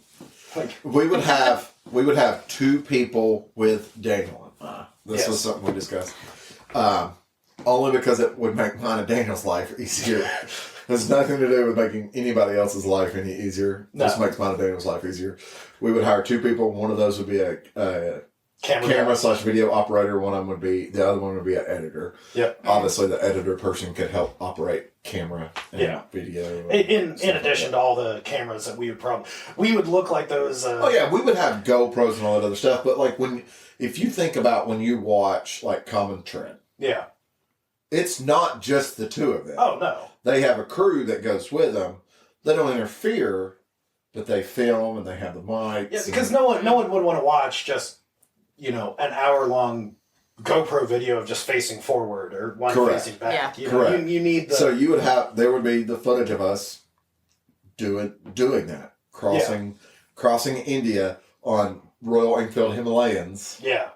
like We would have 2 people with Daniel. This Yes. was something we discussed. Only because it would make mine and Daniel's life easier. There's nothing to do with making anybody else's life any easier. No. Just makes mine and Daniel's life easier. We would hire 2 people. One of those would be a camera/video operator. The other one would be an editor. Yep. Obviously, the editor person could help operate camera and video. In addition to all the cameras that we would look like those. Oh yeah, we would have GoPros and all that other stuff. But like if you think about when you watch like Common Trend, Yeah. it's not just the 2 of them. Oh no. They have a crew that goes with them. They don't interfere, but they film and they have the mics. Yeah, because no one would want to watch just an hour-long GoPro video of just facing forward or one Correct. facing back. Yeah. Correct. You need the So there would be the footage of us doing that, crossing India on Royal Enfield Himalayans, yeah.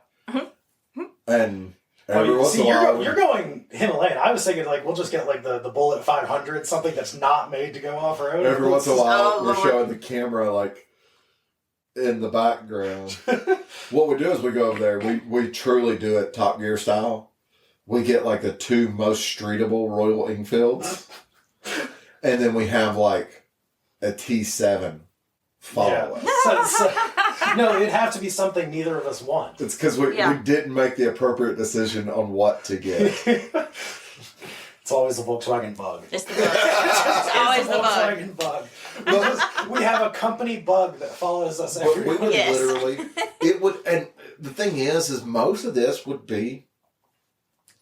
and every once in a you're, while you're going Himalayan. I was thinking like we'll just get like the Bullet 500, something that's not made to go off road. every once in a while Oh, we're Lord. showing the camera like in the background. What we do is we go over there. We truly do it Top Gear style. We get like the 2 most streetable Royal Enfields, and then we have like a T7 follow us. No, it'd have to be something neither of us want. It's because we didn't make the appropriate decision on what to get. It's always the Volkswagen Bug. It's the bug. It's always the bug. Volkswagen Bug. We have a company bug that follows us But everywhere. we would Yes. literally, and the thing is most of this would be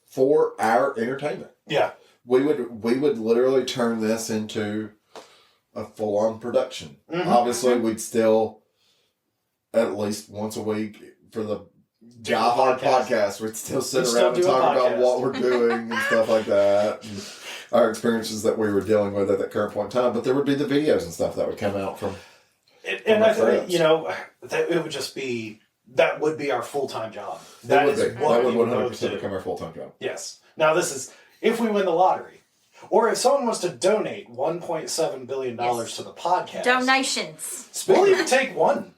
for our entertainment. Yeah. We would literally turn this into a full-on production. Mhm. Obviously, we'd still, at least once a week for the Die Hard podcast, we'd still sit We'd around and still do a talk about podcast. what we're doing and stuff like that. And our experiences that we were dealing with at that current point in time. But there would be the videos and stuff that would come out from... And I think, that it would just be, that would be our full-time job. That would what we would 100% both do. become our full-time job. Yes. Now this is, if we win the lottery. Or if someone wants to donate $1.7 billion to the podcast. Donations. We'll even take $1 billion.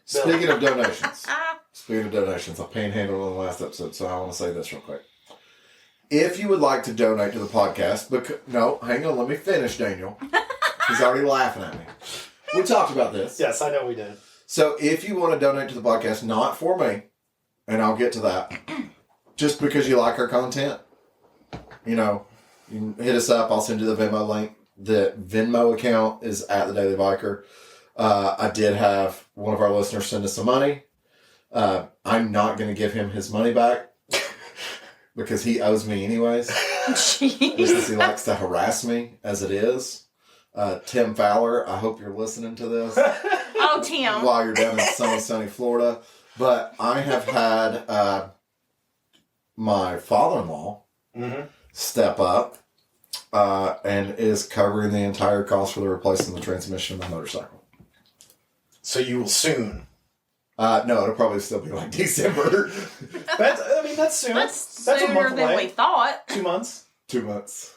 Speaking of donations, I panhandled on the last episode, so I want to say this real quick. If you would like to donate to the podcast, no, hang on, let me finish, Daniel. He's already laughing at me. We talked about this. Yes, I know we did. So if you want to donate to the podcast, not for me, and I'll get to that, just because you like our content, you can hit us up. I'll send you the Venmo link. The Venmo account is at the Daily Biker. I did have one of our listeners send us some money. I'm not going to give him his money back. because he owes me anyways. Jeez. Because he likes to harass me as it is. Tim Fowler, I hope you're listening to this. Oh, Tim. While you're down in sunny Florida. But I have had my father-in-law step up and is covering the entire cost for the replacing the transmission of my motorcycle. So you will soon. No, it'll probably still be like December. That's soon. That's a sooner month than away. we thought. 2 months. 2 months.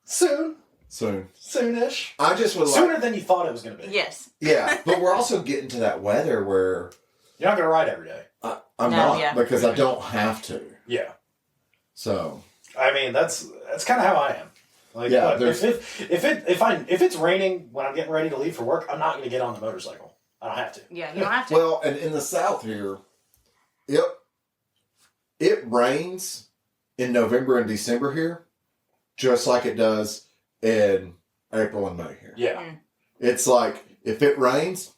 Soon. Soonish. I just would Sooner than you thought it was going to be. Yes. Yeah, but we're also getting to that weather where You're not going to ride every day. I'm not because I don't have to. Yeah. So. I mean, that's kind of how I am. Like, Yeah, look, if it's raining when I'm getting ready to leave for work, I'm not going to get on the motorcycle. I don't have to. Yeah, you don't have to. Well, and in the South here, it rains in November and December here, just like it does in April and May here. Yeah. It's like, if it rains,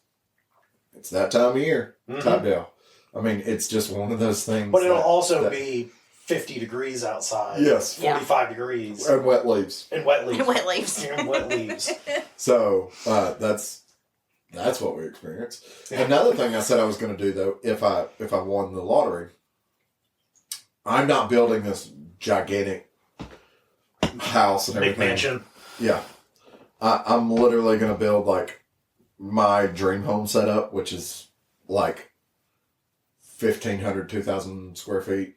it's that time of year type deal. I mean, it's just one of those things. But it'll also be 50 degrees outside. Yes. 45 degrees. And wet leaves. And wet leaves. Wet leaves. And wet leaves. So, that's what we experienced. Another thing I said I was going to do, though, if I won the lottery, I'm not building this gigantic house and Big everything. mansion. Yeah. I'm literally going to build, like, my dream home setup, which is, like, 1,500, 2,000 square feet.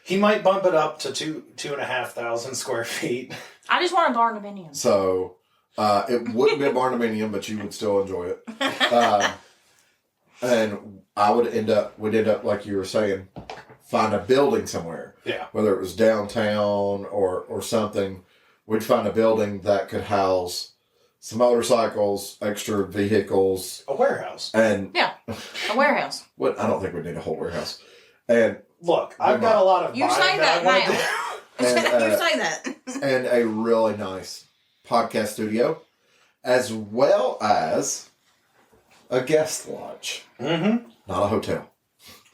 He might bump it up to 2,500 square feet. I just want a barn dominium. So, it wouldn't be a barn dominium, but you would still enjoy it. And we'd end up, like you were saying, find a building somewhere. Yeah. Whether it was downtown or something, we'd find a building that could house some motorcycles, extra vehicles. A warehouse. And Yeah, a warehouse. what? I don't think we need a whole warehouse. And Look, I've got a lot of You buying say that I wanna now. do. You say that. and a really nice podcast studio, as well as a guest lodge. Mm-hmm. Not a hotel,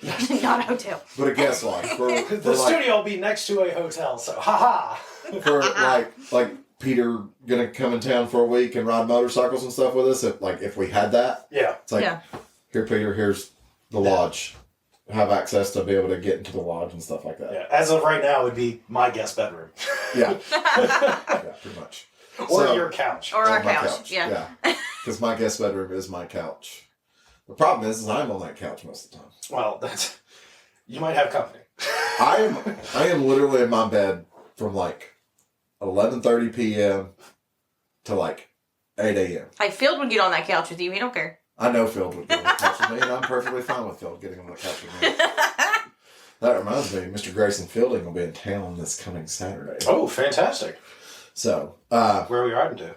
Not a hotel. but a guest lodge. The studio will be next to a hotel, so haha. For like Peter gonna come in town for a week and ride motorcycles and stuff with us. If we had that, Yeah. it's like, here, Peter, here's the lodge. Have access to be able to get into the lodge and stuff like that. Yeah. As of right now, it would be my guest bedroom. Yeah, yeah, pretty much. Or So- your couch. Or our my couch. Yeah. Because my guest bedroom is my couch. The problem is I'm on that couch most of the time. Well, you might have company. I am literally in my bed from like 11:30 p.m. to like 8 a.m. Hey, Phil would get on that couch with you. He don't care. I know Phil would get on the couch with me, and I'm perfectly fine with Phil getting on the couch with me. That reminds me, Mr. Grayson Fielding will be in town this coming Saturday. Oh, fantastic. So, Where are we riding to?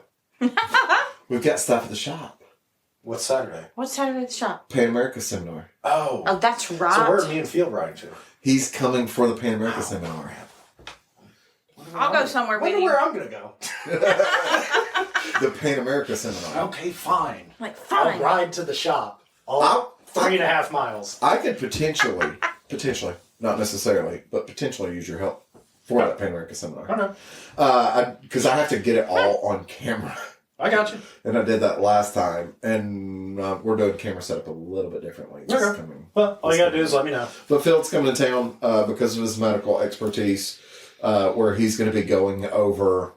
we've got stuff at the shop. What's Saturday? What's Saturday at the shop? Pan America Seminar. Oh. Oh, that's right. So where are me and Field riding to? He's coming for the Pan America Seminar. I'll go somewhere with Wonder you. where I'm going to go. The Pan America Seminar. Okay, fine. Like, fine. I'll ride to the shop. All I'll- 3.5 miles. I could potentially, not necessarily, but potentially use your help for that Pan America Seminar. Okay. Because I have to get it all on camera. I got you. And I did that last time, and we're doing camera setup a little bit differently. Okay. Well, all you got to do is let me know. But Phil's coming to town because of his medical expertise, where he's going to be going over,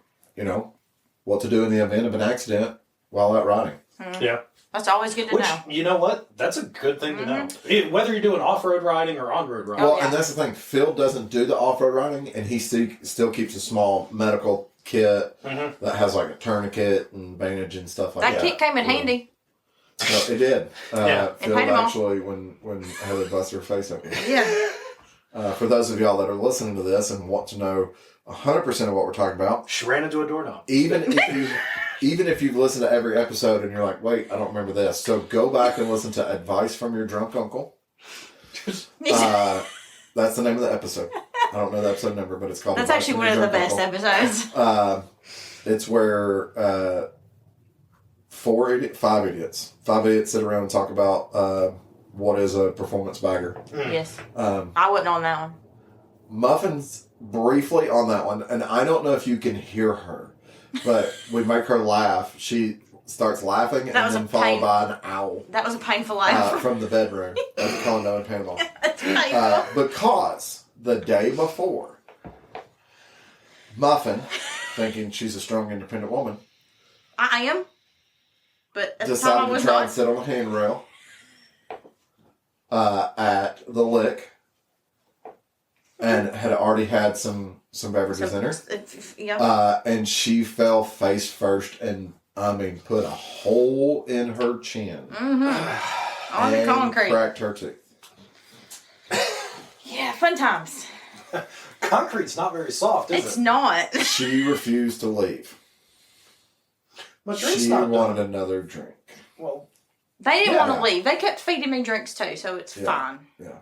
what to do in the event of an accident while out riding. Yeah. That's always good to know. You know what? That's a good thing to know. Whether you're doing off-road riding or on-road riding. Well, and that's the thing. Phil doesn't do the off-road riding, and he still keeps a small medical kit that has like a tourniquet and bandage and stuff like that. That kit came in handy. No, it did. Yeah. Phil paid him off. actually, when Heather busted her face open. Yeah. For those of y'all that are listening to this and want to know 100% of what we're talking about, She ran into a doorknob. even if you've listened to every episode and you're like, wait, I don't remember this. So go back and listen to Advice from Your Drunk Uncle. That's the name of the episode. I don't know the episode number, but it's called That's Advice actually from one of Your the Drunk best Uncle. episodes. It's where five idiots sit around and talk about what is a performance bagger. Yes. Um, I wasn't on that one. Muffin's briefly on that one, and I don't know if you can hear her, but we make her laugh. She starts laughing, and then followed by an owl. That was a painful laugh. From the bedroom of Condo in Panama. That's painful. Because the day before, Muffin, thinking she's a strong, independent woman, I am, but at the time I decided was to try not. and sit on a handrail at the lick, and had already had some beverages in her. Yeah. And she fell face first, and I mean, put a hole in her chin. Mm-hmm. On the concrete. Cracked her tooth. Yeah, fun times. Concrete's not very soft, is it? It's not. She refused to leave. But drink's She not wanted done. another drink. Well, They didn't Yeah. want to leave. They kept feeding me drinks too, so it's fine. Yeah.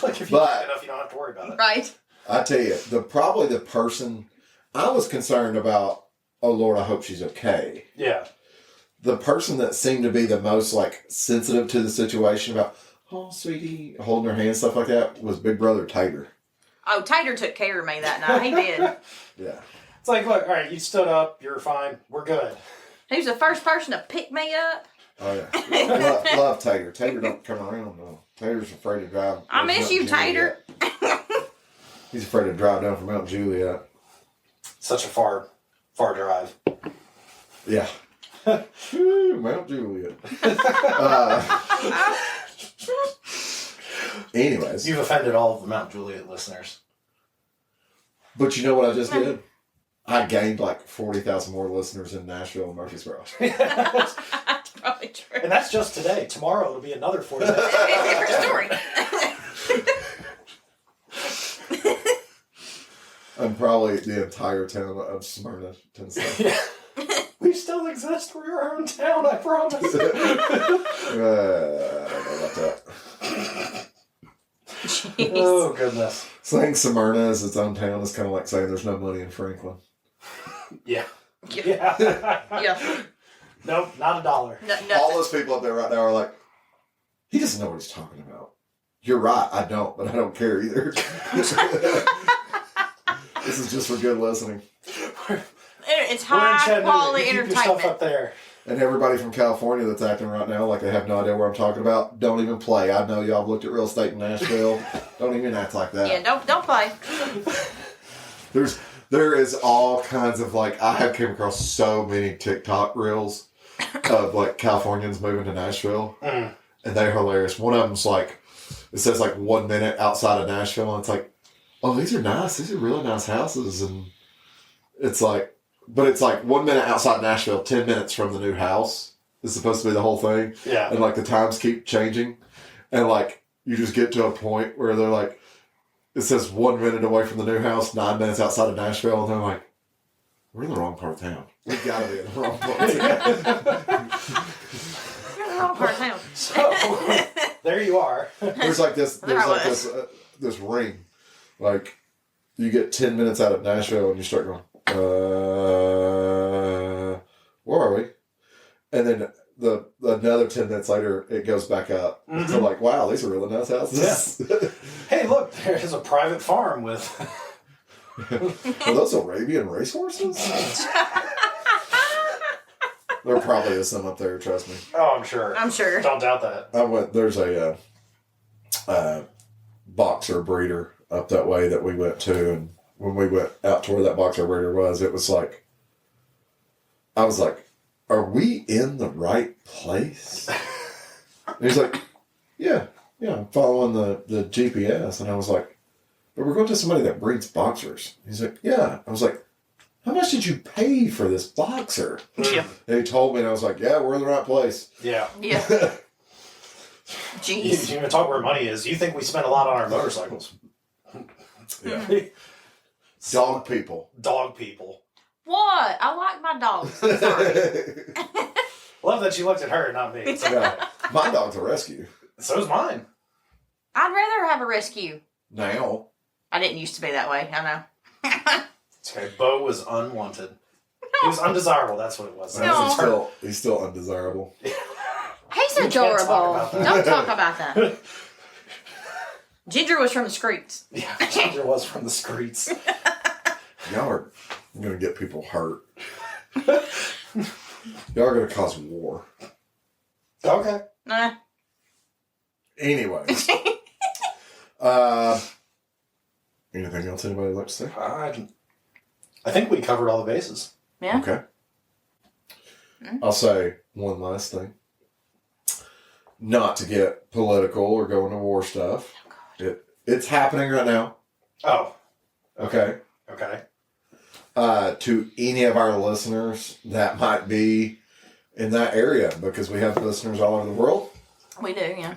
like if you But- drink enough, you don't have to worry about it. Right? I tell you, probably the person I was concerned about, oh Lord, I hope she's okay. Yeah. The person that seemed to be the most like sensitive to the situation about, oh sweetie, holding her hand, stuff like that, was Big Brother Tater. Oh, Tater took care of me that night. He did. Yeah. It's like, look, all right, you stood up, you're fine, we're good. He was the first person to pick me up. Oh yeah. love Tater. Tater don't come around no. Tater's afraid to drive. I miss you, Tater. He's afraid to drive down from Mount Juliet. Such a far drive. Yeah. Ooh, Mount Juliet. Anyways. You've offended all of the Mount Juliet listeners. But you know what I just did? I gained like 40,000 more listeners in Nashville and Murfreesboro. That's probably true. And that's just today. Tomorrow it'll be another 40. It's a different story. And probably the entire town of Smyrna, Tennessee. Yeah. We still exist. We're our own town, I promise. I don't know about that. Jeez. Oh, goodness. Saying Smyrna is its own town is kind of like saying there's no money in Franklin. Yeah. Yeah. Yeah. Nope, not $1. All those people up there right now are like, he doesn't know what he's talking about. You're right, I don't, but I don't care either. This is just for good listening. It's We're in high Chattanooga. quality You keep yourself up entertainment. there. And everybody from California that's acting right now like they have no idea what I'm talking about, don't even play. I know y'all have looked at real estate in Nashville. Don't even act like that. Yeah, don't play. There is all kinds of like, I have came across so many TikTok reels of like Californians moving to Nashville. Mm. And they're hilarious. One of them's like, it says like 1 minute outside of Nashville, and it's like, oh, these are nice. These are really nice houses. And it's like, but it's like 1 minute outside Nashville, 10 minutes from the new house is supposed to be the whole thing. Yeah. And like the times keep changing. And like, you just get to a point where they're like, it says 1 minute away from the new house, 9 minutes outside of Nashville. And they're like, we're in the wrong part of town. We gotta be in the wrong part of town. You're in the wrong part of town. So, there you are. There's like this, this ring. Like, you get 10 minutes out of Nashville and you start going, where are we? And then another 10 minutes later, it goes back up. Mm-hmm. So like, wow, these are really nice houses. Yeah. Hey, look, there's a private farm with... Are those Arabian racehorses? There probably is some up there, trust me. Oh, I'm sure. I'm sure. Don't doubt that. There's a boxer breeder up that way that we went to, and when we went out to where that boxer breeder was, it was like, I was like, are we in the right place? And he's like, yeah, I'm following the GPS. And I was like, but we're going to somebody that breeds boxers. He's like, yeah. I was like, how much did you pay for this boxer? Yeah. And he told me, and I was like, yeah, we're in the right place. Yeah. Yeah. You Jeez. even talk where money is. You think we spend a lot on our motorcycles. Yeah. Dog people. Dog people. What? I like my dogs. Sorry. Love that you looked at her, not me. So, Yeah. My dog's a rescue. So's mine. I'd rather have a rescue. Now. I didn't used to be that way. I know. It's okay. Bo was unwanted. He was undesirable. That's what it was. No. He's still undesirable. He's We can't talk adorable. about that. Don't talk about that. Ginger was from the streets. Yeah, Ginger was from the streets. Y'all are going to get people hurt. Y'all are going to cause war. Okay. Nah. Anyways. Anything else anybody would like to say? I think we covered all the bases. Yeah. Okay. I'll say one last thing. Not to get political or go into war stuff. It's happening right now. Oh. Okay. Okay. To any of our listeners that might be in that area, because we have listeners all over the world. We do, yeah.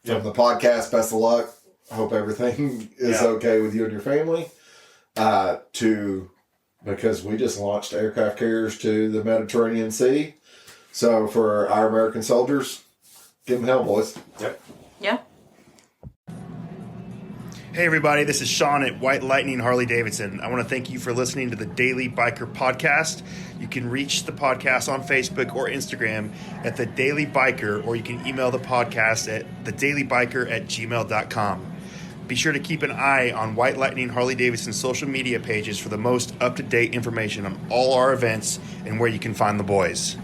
From the podcast, best of luck. I hope everything is okay with you and your family. Because we just launched aircraft carriers to the Mediterranean Sea. So for our American soldiers, give them hell, boys. Yep. Yeah. Hey everybody, this is Sean at White Lightning Harley Davidson. I want to thank you for listening to the Daily Biker Podcast. You can reach the podcast on Facebook or Instagram at The Daily Biker, or you can email the podcast at thedailybiker@gmail.com. Be sure to keep an eye on White Lightning Harley Davidson social media pages for the most up-to-date information on all our events and where you can find the boys.